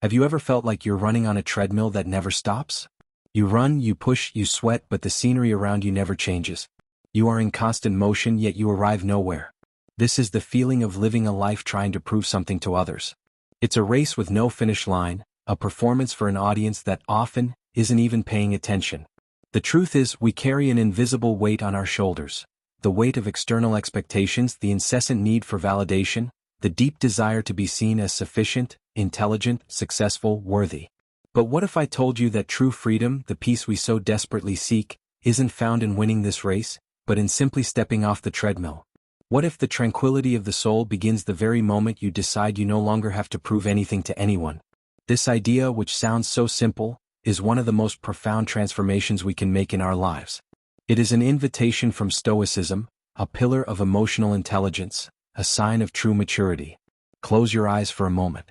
Have you ever felt like you're running on a treadmill that never stops? You run, you push, you sweat, but the scenery around you never changes. You are in constant motion, yet you arrive nowhere. This is the feeling of living a life trying to prove something to others. It's a race with no finish line, a performance for an audience that often isn't even paying attention. The truth is, we carry an invisible weight on our shoulders. The weight of external expectations, the incessant need for validation, the deep desire to be seen as sufficient, intelligent, successful, worthy. But what if I told you that true freedom, the peace we so desperately seek, isn't found in winning this race, but in simply stepping off the treadmill? What if the tranquility of the soul begins the very moment you decide you no longer have to prove anything to anyone? This idea, which sounds so simple, is one of the most profound transformations we can make in our lives. It is an invitation from Stoicism, a pillar of emotional intelligence, a sign of true maturity. Close your eyes for a moment.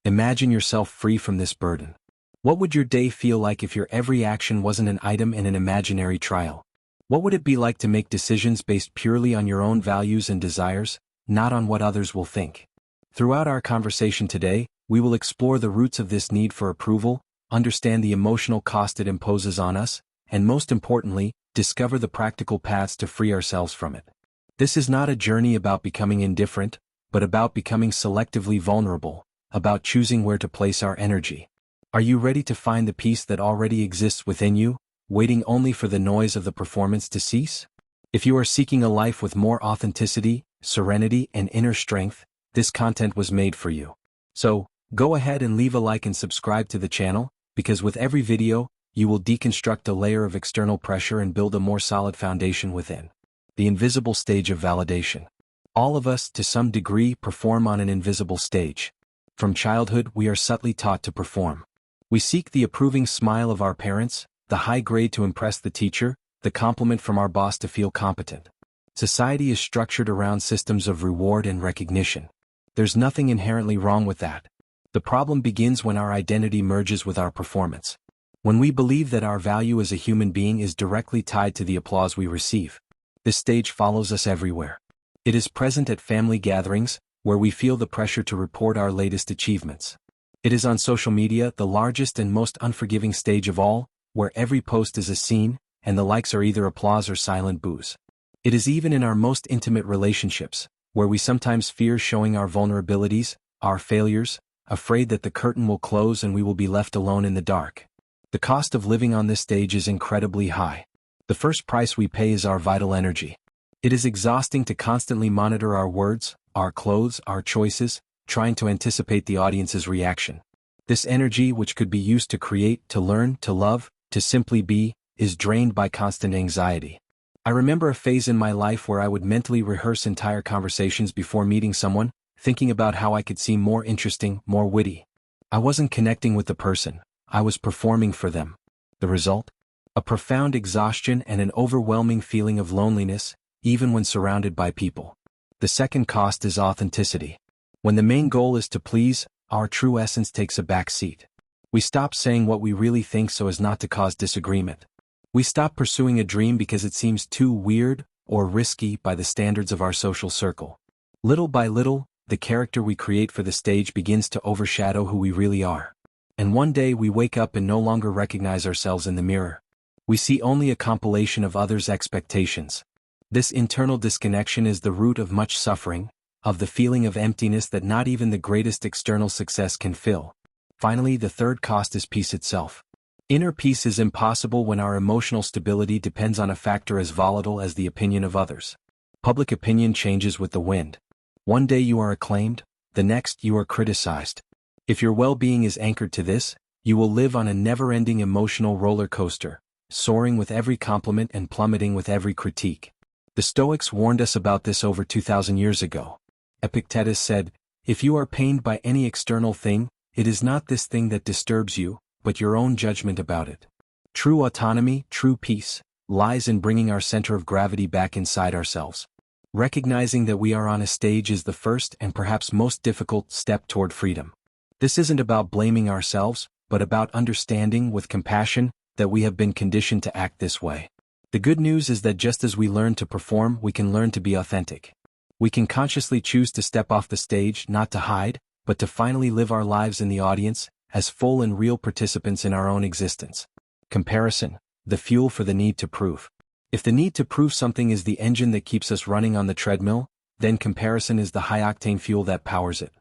Imagine yourself free from this burden. What would your day feel like if your every action wasn't an item in an imaginary trial? What would it be like to make decisions based purely on your own values and desires, not on what others will think? Throughout our conversation today, we will explore the roots of this need for approval, understand the emotional cost it imposes on us, and most importantly, discover the practical paths to free ourselves from it. This is not a journey about becoming indifferent, but about becoming selectively vulnerable, about choosing where to place our energy. Are you ready to find the peace that already exists within you, waiting only for the noise of the performance to cease? If you are seeking a life with more authenticity, serenity, and inner strength, this content was made for you. So, go ahead and leave a like and subscribe to the channel, because with every video, you will deconstruct a layer of external pressure and build a more solid foundation within. The invisible stage of validation. All of us, to some degree, perform on an invisible stage. From childhood, we are subtly taught to perform. We seek the approving smile of our parents, the high grade to impress the teacher, the compliment from our boss to feel competent. Society is structured around systems of reward and recognition. There's nothing inherently wrong with that. The problem begins when our identity merges with our performance. When we believe that our value as a human being is directly tied to the applause we receive. This stage follows us everywhere. It is present at family gatherings, where we feel the pressure to report our latest achievements. It is on social media, the largest and most unforgiving stage of all, where every post is a scene, and the likes are either applause or silent boos. It is even in our most intimate relationships, where we sometimes fear showing our vulnerabilities, our failures, afraid that the curtain will close and we will be left alone in the dark. The cost of living on this stage is incredibly high. The first price we pay is our vital energy. It is exhausting to constantly monitor our words, our clothes, our choices, trying to anticipate the audience's reaction. This energy, which could be used to create, to learn, to love, to simply be, is drained by constant anxiety. I remember a phase in my life where I would mentally rehearse entire conversations before meeting someone, thinking about how I could seem more interesting, more witty. I wasn't connecting with the person, I was performing for them. The result? A profound exhaustion and an overwhelming feeling of loneliness, even when surrounded by people. The second cost is authenticity. When the main goal is to please, our true essence takes a back seat. We stop saying what we really think so as not to cause disagreement. We stop pursuing a dream because it seems too weird or risky by the standards of our social circle. Little by little, the character we create for the stage begins to overshadow who we really are. And one day we wake up and no longer recognize ourselves in the mirror. We see only a compilation of others' expectations. This internal disconnection is the root of much suffering, of the feeling of emptiness that not even the greatest external success can fill. Finally, the third cost is peace itself. Inner peace is impossible when our emotional stability depends on a factor as volatile as the opinion of others. Public opinion changes with the wind. One day you are acclaimed, the next you are criticized. If your well-being is anchored to this, you will live on a never-ending emotional roller coaster, soaring with every compliment and plummeting with every critique. The Stoics warned us about this over 2,000 years ago. Epictetus said, "If you are pained by any external thing, it is not this thing that disturbs you, but your own judgment about it." True autonomy, true peace, lies in bringing our center of gravity back inside ourselves. Recognizing that we are on a stage is the first and perhaps most difficult step toward freedom. This isn't about blaming ourselves, but about understanding with compassion that we have been conditioned to act this way. The good news is that just as we learn to perform, we can learn to be authentic. We can consciously choose to step off the stage, not to hide, but to finally live our lives in the audience, as full and real participants in our own existence. Comparison, the fuel for the need to prove. If the need to prove something is the engine that keeps us running on the treadmill, then comparison is the high-octane fuel that powers it.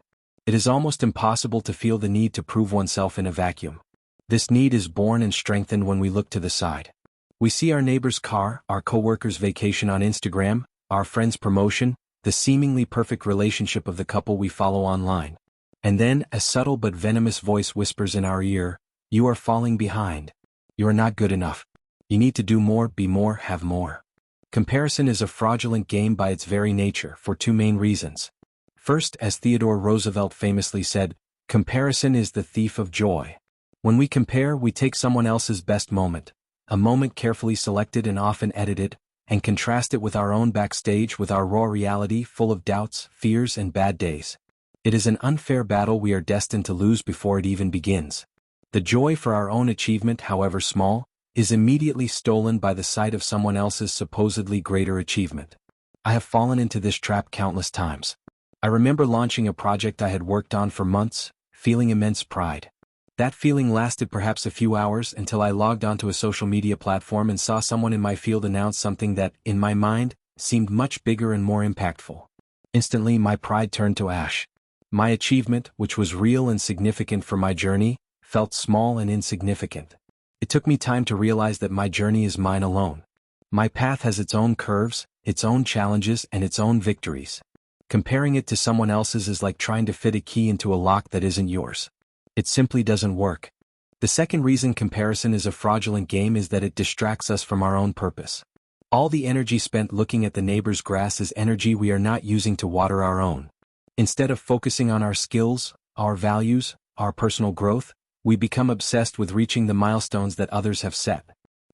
It is almost impossible to feel the need to prove oneself in a vacuum. This need is born and strengthened when we look to the side. We see our neighbor's car, our coworker's vacation on Instagram, our friend's promotion, the seemingly perfect relationship of the couple we follow online. And then, a subtle but venomous voice whispers in our ear, "You are falling behind. You are not good enough. You need to do more, be more, have more." Comparison is a fraudulent game by its very nature for two main reasons. First, as Theodore Roosevelt famously said, comparison is the thief of joy. When we compare, we take someone else's best moment, a moment carefully selected and often edited, and contrast it with our own backstage, with our raw reality full of doubts, fears, and bad days. It is an unfair battle we are destined to lose before it even begins. The joy for our own achievement, however small, is immediately stolen by the sight of someone else's supposedly greater achievement. I have fallen into this trap countless times. I remember launching a project I had worked on for months, feeling immense pride. That feeling lasted perhaps a few hours until I logged onto a social media platform and saw someone in my field announce something that, in my mind, seemed much bigger and more impactful. Instantly, my pride turned to ash. My achievement, which was real and significant for my journey, felt small and insignificant. It took me time to realize that my journey is mine alone. My path has its own curves, its own challenges, and its own victories. Comparing it to someone else's is like trying to fit a key into a lock that isn't yours. It simply doesn't work. The second reason comparison is a fraudulent game is that it distracts us from our own purpose. All the energy spent looking at the neighbor's grass is energy we are not using to water our own. Instead of focusing on our skills, our values, our personal growth, we become obsessed with reaching the milestones that others have set.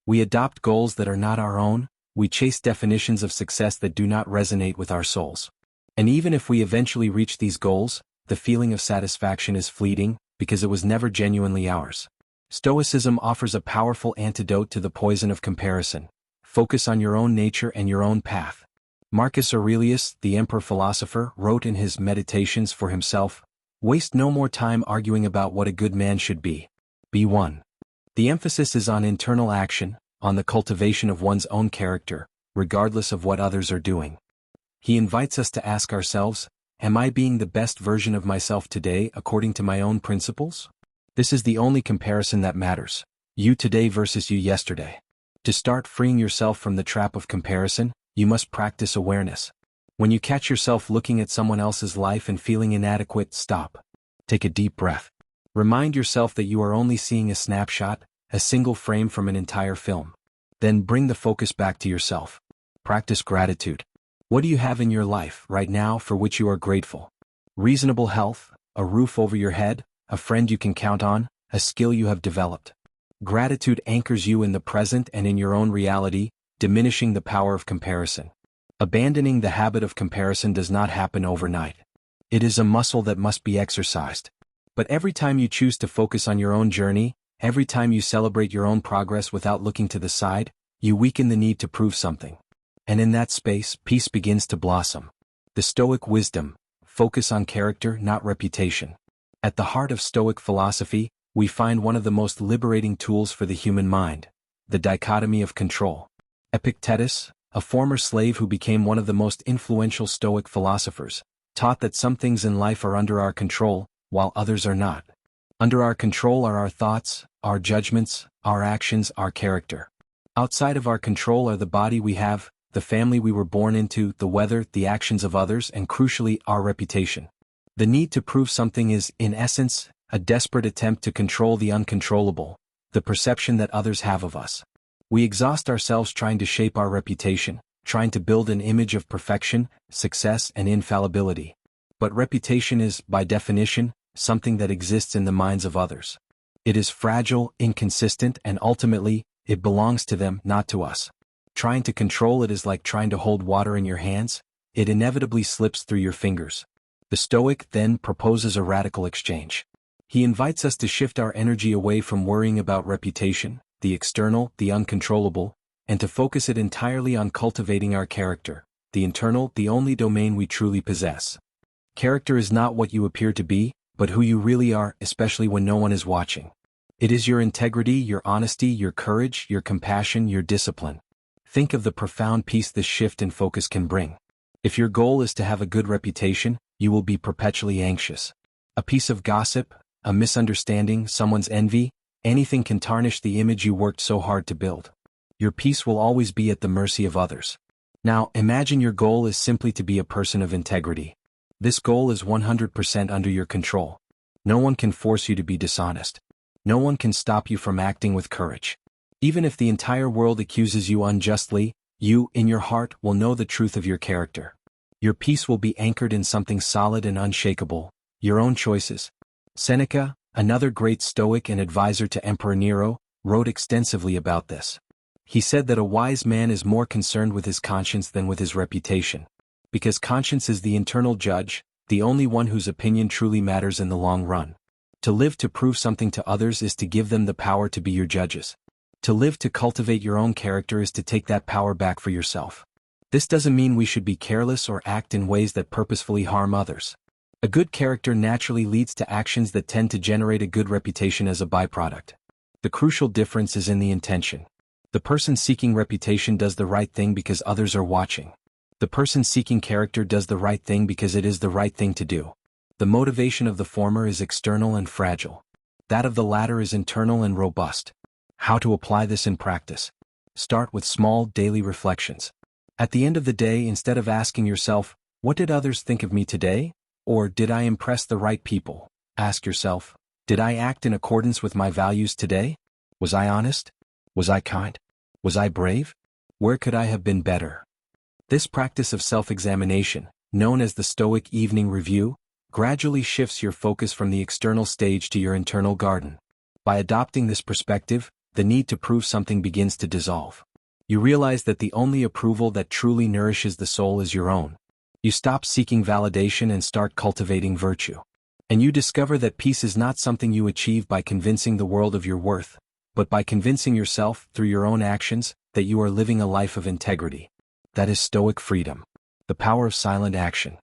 We adopt goals that are not our own, we chase definitions of success that do not resonate with our souls. And even if we eventually reach these goals, the feeling of satisfaction is fleeting, because it was never genuinely ours. Stoicism offers a powerful antidote to the poison of comparison. Focus on your own nature and your own path. Marcus Aurelius, the emperor philosopher, wrote in his Meditations for himself, "Waste no more time arguing about what a good man should be. Be one." The emphasis is on internal action, on the cultivation of one's own character, regardless of what others are doing. He invites us to ask ourselves, am I being the best version of myself today according to my own principles? This is the only comparison that matters. You today versus you yesterday. To start freeing yourself from the trap of comparison, you must practice awareness. When you catch yourself looking at someone else's life and feeling inadequate, stop. Take a deep breath. Remind yourself that you are only seeing a snapshot, a single frame from an entire film. Then bring the focus back to yourself. Practice gratitude. What do you have in your life right now for which you are grateful? Reasonable health, a roof over your head, a friend you can count on, a skill you have developed. Gratitude anchors you in the present and in your own reality, diminishing the power of comparison. Abandoning the habit of comparison does not happen overnight. It is a muscle that must be exercised. But every time you choose to focus on your own journey, every time you celebrate your own progress without looking to the side, you weaken the need to prove something. And in that space, peace begins to blossom. The Stoic wisdom: focus on character, not reputation. At the heart of Stoic philosophy, we find one of the most liberating tools for the human mind: the dichotomy of control. Epictetus, a former slave who became one of the most influential Stoic philosophers, taught that some things in life are under our control, while others are not. Under our control are our thoughts, our judgments, our actions, our character. Outside of our control are the body we have, the family we were born into, the weather, the actions of others, and crucially, our reputation. The need to prove something is, in essence, a desperate attempt to control the uncontrollable, the perception that others have of us. We exhaust ourselves trying to shape our reputation, trying to build an image of perfection, success, and infallibility. But reputation is, by definition, something that exists in the minds of others. It is fragile, inconsistent, and ultimately, it belongs to them, not to us. Trying to control it is like trying to hold water in your hands. It inevitably slips through your fingers. The Stoic then proposes a radical exchange. He invites us to shift our energy away from worrying about reputation, the external, the uncontrollable, and to focus it entirely on cultivating our character, the internal, the only domain we truly possess. Character is not what you appear to be, but who you really are, especially when no one is watching. It is your integrity, your honesty, your courage, your compassion, your discipline. Think of the profound peace this shift in focus can bring. If your goal is to have a good reputation, you will be perpetually anxious. A piece of gossip, a misunderstanding, someone's envy, anything can tarnish the image you worked so hard to build. Your peace will always be at the mercy of others. Now, imagine your goal is simply to be a person of integrity. This goal is 100% under your control. No one can force you to be dishonest. No one can stop you from acting with courage. Even if the entire world accuses you unjustly, you, in your heart, will know the truth of your character. Your peace will be anchored in something solid and unshakable, your own choices. Seneca, another great Stoic and advisor to Emperor Nero, wrote extensively about this. He said that a wise man is more concerned with his conscience than with his reputation. Because conscience is the internal judge, the only one whose opinion truly matters in the long run. To live to prove something to others is to give them the power to be your judges. To live to cultivate your own character is to take that power back for yourself. This doesn't mean we should be careless or act in ways that purposefully harm others. A good character naturally leads to actions that tend to generate a good reputation as a byproduct. The crucial difference is in the intention. The person seeking reputation does the right thing because others are watching. The person seeking character does the right thing because it is the right thing to do. The motivation of the former is external and fragile. That of the latter is internal and robust. How to apply this in practice? Start with small, daily reflections. At the end of the day, instead of asking yourself, "What did others think of me today?" or "Did I impress the right people?" ask yourself, "Did I act in accordance with my values today? Was I honest? Was I kind? Was I brave? Where could I have been better?" This practice of self-examination, known as the Stoic Evening Review, gradually shifts your focus from the external stage to your internal garden. By adopting this perspective, the need to prove something begins to dissolve. You realize that the only approval that truly nourishes the soul is your own. You stop seeking validation and start cultivating virtue. And you discover that peace is not something you achieve by convincing the world of your worth, but by convincing yourself, through your own actions, that you are living a life of integrity. That is Stoic freedom. The power of silent action.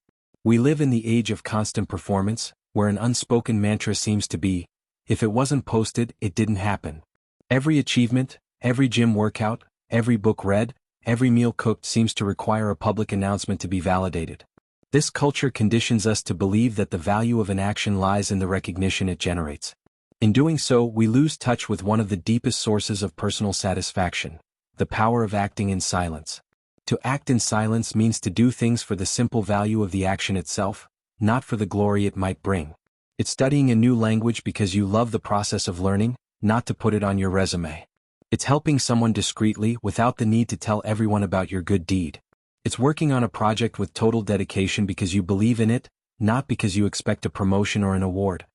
We live in the age of constant performance, where an unspoken mantra seems to be, "If it wasn't posted, it didn't happen." Every achievement, every gym workout, every book read, every meal cooked seems to require a public announcement to be validated. This culture conditions us to believe that the value of an action lies in the recognition it generates. In doing so, we lose touch with one of the deepest sources of personal satisfaction, the power of acting in silence. To act in silence means to do things for the simple value of the action itself, not for the glory it might bring. It's studying a new language because you love the process of learning, not to put it on your resume. It's helping someone discreetly without the need to tell everyone about your good deed. It's working on a project with total dedication because you believe in it, not because you expect a promotion or an award.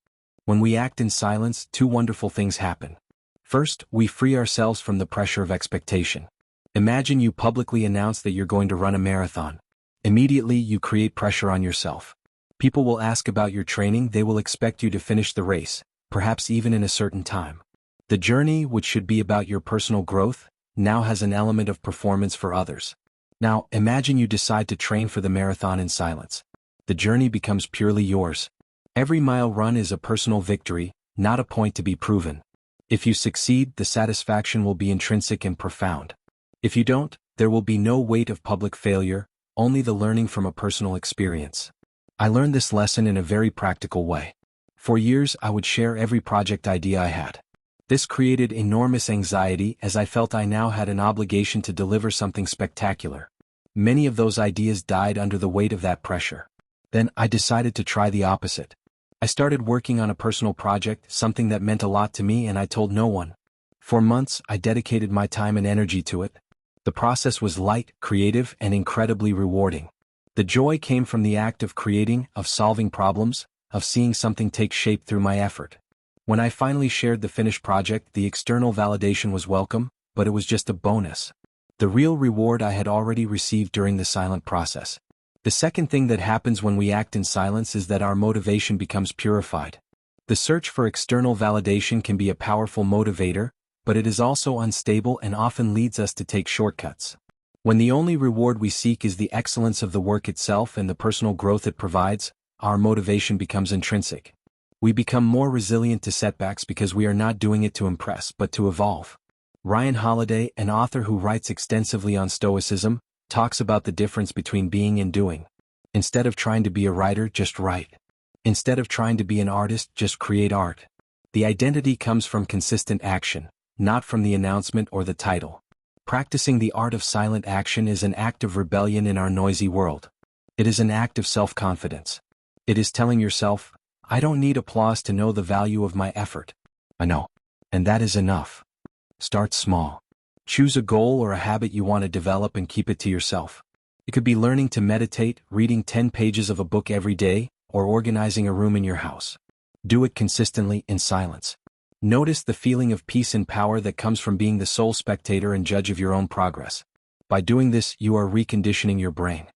When we act in silence, two wonderful things happen. First, we free ourselves from the pressure of expectation. Imagine you publicly announce that you're going to run a marathon. Immediately, you create pressure on yourself. People will ask about your training, they will expect you to finish the race, perhaps even in a certain time. The journey, which should be about your personal growth, now has an element of performance for others. Now, imagine you decide to train for the marathon in silence. The journey becomes purely yours. Every mile run is a personal victory, not a point to be proven. If you succeed, the satisfaction will be intrinsic and profound. If you don't, there will be no weight of public failure, only the learning from a personal experience. I learned this lesson in a very practical way. For years, I would share every project idea I had. This created enormous anxiety as I felt I now had an obligation to deliver something spectacular. Many of those ideas died under the weight of that pressure. Then I decided to try the opposite. I started working on a personal project, something that meant a lot to me, and I told no one. For months, I dedicated my time and energy to it. The process was light, creative, and incredibly rewarding. The joy came from the act of creating, of solving problems, of seeing something take shape through my effort. When I finally shared the finished project, the external validation was welcome, but it was just a bonus. The real reward I had already received during the silent process. The second thing that happens when we act in silence is that our motivation becomes purified. The search for external validation can be a powerful motivator, but it is also unstable and often leads us to take shortcuts. When the only reward we seek is the excellence of the work itself and the personal growth it provides, our motivation becomes intrinsic. We become more resilient to setbacks because we are not doing it to impress but to evolve. Ryan Holiday, an author who writes extensively on Stoicism, talks about the difference between being and doing. Instead of trying to be a writer, just write. Instead of trying to be an artist, just create art. The identity comes from consistent action, not from the announcement or the title. Practicing the art of silent action is an act of rebellion in our noisy world. It is an act of self-confidence. It is telling yourself, I don't need applause to know the value of my effort. I know. And that is enough. Start small. Choose a goal or a habit you want to develop and keep it to yourself. It could be learning to meditate, reading 10 pages of a book every day, or organizing a room in your house. Do it consistently in silence. Notice the feeling of peace and power that comes from being the sole spectator and judge of your own progress. By doing this, you are reconditioning your brain.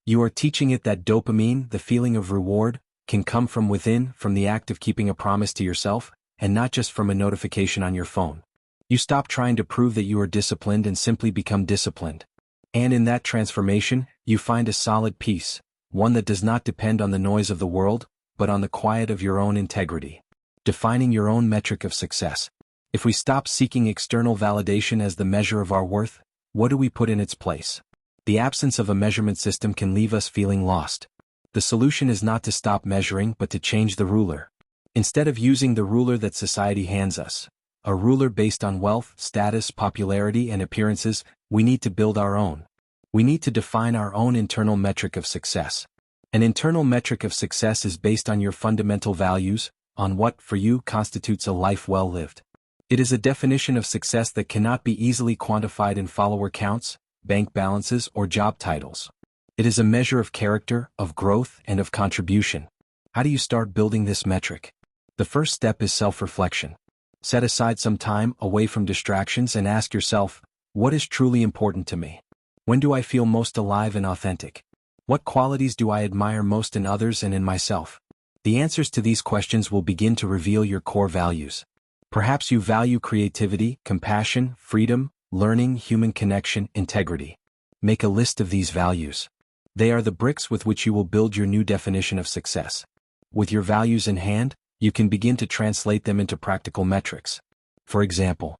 You are teaching it that dopamine, the feeling of reward, can come from within, from the act of keeping a promise to yourself, and not just from a notification on your phone. You stop trying to prove that you are disciplined and simply become disciplined. And in that transformation, you find a solid peace, one that does not depend on the noise of the world, but on the quiet of your own integrity. Defining your own metric of success. If we stop seeking external validation as the measure of our worth, what do we put in its place? The absence of a measurement system can leave us feeling lost. The solution is not to stop measuring but to change the ruler. Instead of using the ruler that society hands us, a ruler based on wealth, status, popularity, and appearances, we need to build our own. We need to define our own internal metric of success. An internal metric of success is based on your fundamental values, on what, for you, constitutes a life well lived. It is a definition of success that cannot be easily quantified in follower counts, bank balances, or job titles. It is a measure of character, of growth, and of contribution. How do you start building this metric? The first step is self-reflection. Set aside some time away from distractions and ask yourself, what is truly important to me? When do I feel most alive and authentic? What qualities do I admire most in others and in myself? The answers to these questions will begin to reveal your core values. Perhaps you value creativity, compassion, freedom, learning, human connection, integrity. Make a list of these values. They are the bricks with which you will build your new definition of success. With your values in hand, you can begin to translate them into practical metrics. For example,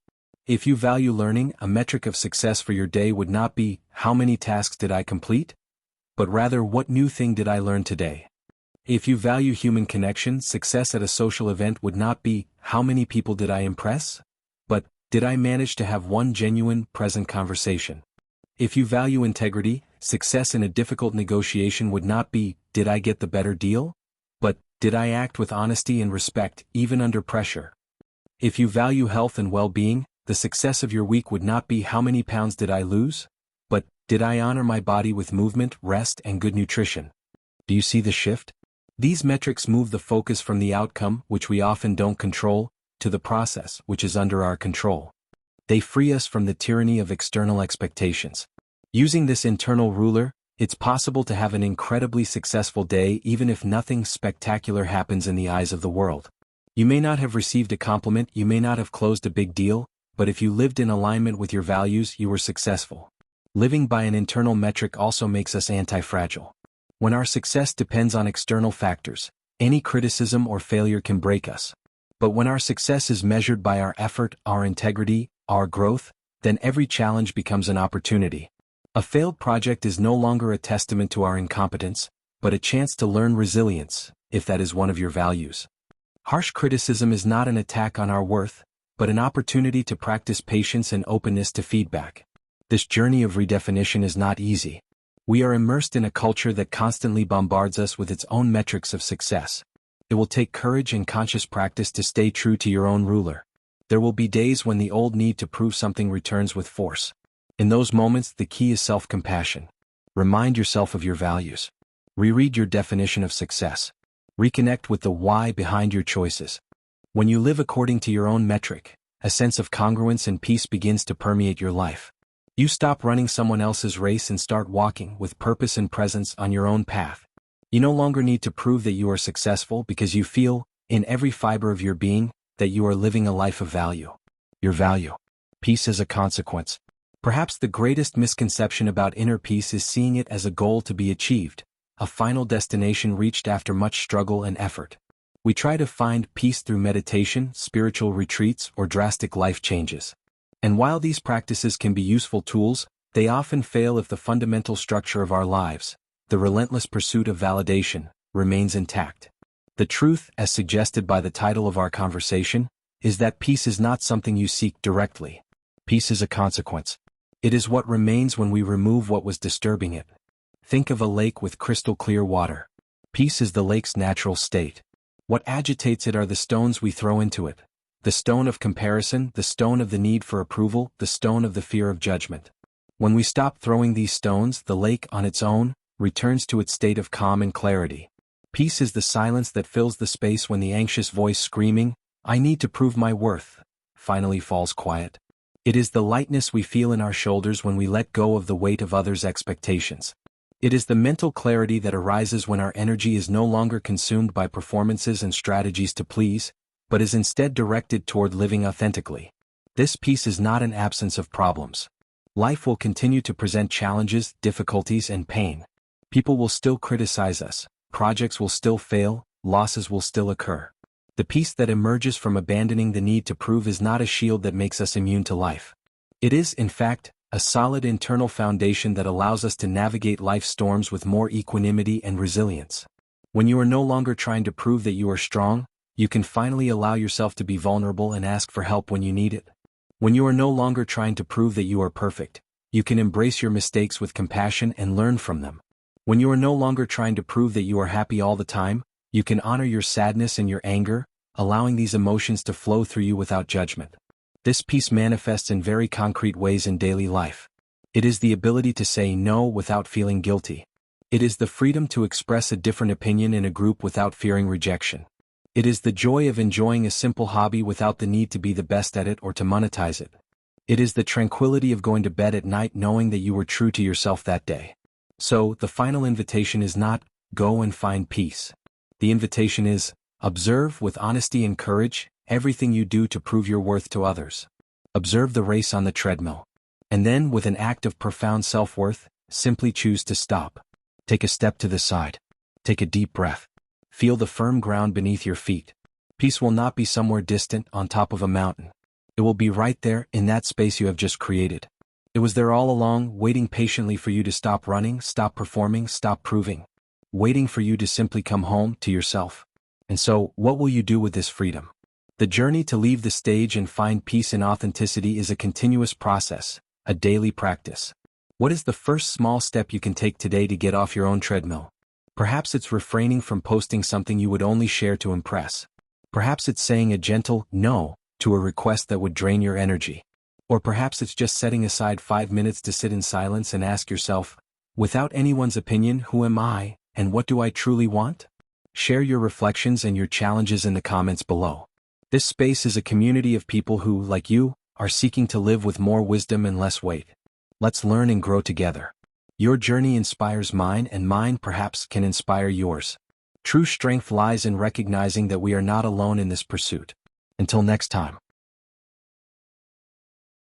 if you value learning, a metric of success for your day would not be, how many tasks did I complete? But rather, what new thing did I learn today? If you value human connection, success at a social event would not be, how many people did I impress? But, did I manage to have one genuine, present conversation? If you value integrity, success in a difficult negotiation would not be, did I get the better deal? But, did I act with honesty and respect, even under pressure? If you value health and well-being, the success of your week would not be how many pounds did I lose? But, did I honor my body with movement, rest, and good nutrition? Do you see the shift? These metrics move the focus from the outcome, which we often don't control, to the process, which is under our control. They free us from the tyranny of external expectations. Using this internal ruler, it's possible to have an incredibly successful day even if nothing spectacular happens in the eyes of the world. You may not have received a compliment, you may not have closed a big deal, but if you lived in alignment with your values, you were successful. Living by an internal metric also makes us anti-fragile. When our success depends on external factors, any criticism or failure can break us. But when our success is measured by our effort, our integrity, our growth, then every challenge becomes an opportunity. A failed project is no longer a testament to our incompetence, but a chance to learn resilience, if that is one of your values. Harsh criticism is not an attack on our worth, but an opportunity to practice patience and openness to feedback. This journey of redefinition is not easy. We are immersed in a culture that constantly bombards us with its own metrics of success. It will take courage and conscious practice to stay true to your own ruler. There will be days when the old need to prove something returns with force. In those moments, the key is self-compassion. Remind yourself of your values. Reread your definition of success. Reconnect with the why behind your choices. When you live according to your own metric, a sense of congruence and peace begins to permeate your life. You stop running someone else's race and start walking with purpose and presence on your own path. You no longer need to prove that you are successful because you feel, in every fiber of your being, that you are living a life of value. Your value. Peace as a consequence. Perhaps the greatest misconception about inner peace is seeing it as a goal to be achieved, a final destination reached after much struggle and effort. We try to find peace through meditation, spiritual retreats, or drastic life changes. And while these practices can be useful tools, they often fail if the fundamental structure of our lives, the relentless pursuit of validation, remains intact. The truth, as suggested by the title of our conversation, is that peace is not something you seek directly. Peace is a consequence. It is what remains when we remove what was disturbing it. Think of a lake with crystal clear water. Peace is the lake's natural state. What agitates it are the stones we throw into it. The stone of comparison, the stone of the need for approval, the stone of the fear of judgment. When we stop throwing these stones, the lake, on its own, returns to its state of calm and clarity. Peace is the silence that fills the space when the anxious voice screaming, "I need to prove my worth," finally falls quiet. It is the lightness we feel in our shoulders when we let go of the weight of others' expectations. It is the mental clarity that arises when our energy is no longer consumed by performances and strategies to please, but is instead directed toward living authentically. This peace is not an absence of problems. Life will continue to present challenges, difficulties, and pain. People will still criticize us, projects will still fail, losses will still occur. The peace that emerges from abandoning the need to prove is not a shield that makes us immune to life. It is, in fact, a solid internal foundation that allows us to navigate life's storms with more equanimity and resilience. When you are no longer trying to prove that you are strong, you can finally allow yourself to be vulnerable and ask for help when you need it. When you are no longer trying to prove that you are perfect, you can embrace your mistakes with compassion and learn from them. When you are no longer trying to prove that you are happy all the time, you can honor your sadness and your anger, allowing these emotions to flow through you without judgment. This peace manifests in very concrete ways in daily life. It is the ability to say no without feeling guilty. It is the freedom to express a different opinion in a group without fearing rejection. It is the joy of enjoying a simple hobby without the need to be the best at it or to monetize it. It is the tranquility of going to bed at night knowing that you were true to yourself that day. So, the final invitation is not, "Go and find peace." The invitation is, observe with honesty and courage everything you do to prove your worth to others. Observe the race on the treadmill. And then, with an act of profound self-worth, simply choose to stop. Take a step to the side. Take a deep breath. Feel the firm ground beneath your feet. Peace will not be somewhere distant on top of a mountain. It will be right there in that space you have just created. It was there all along, waiting patiently for you to stop running, stop performing, stop proving. Waiting for you to simply come home to yourself. And so, what will you do with this freedom? The journey to leave the stage and find peace and authenticity is a continuous process, a daily practice. What is the first small step you can take today to get off your own treadmill? Perhaps it's refraining from posting something you would only share to impress. Perhaps it's saying a gentle no to a request that would drain your energy. Or perhaps it's just setting aside 5 minutes to sit in silence and ask yourself, without anyone's opinion, who am I, and what do I truly want? Share your reflections and your challenges in the comments below. This space is a community of people who, like you, are seeking to live with more wisdom and less weight. Let's learn and grow together. Your journey inspires mine, and mine perhaps can inspire yours. True strength lies in recognizing that we are not alone in this pursuit. Until next time.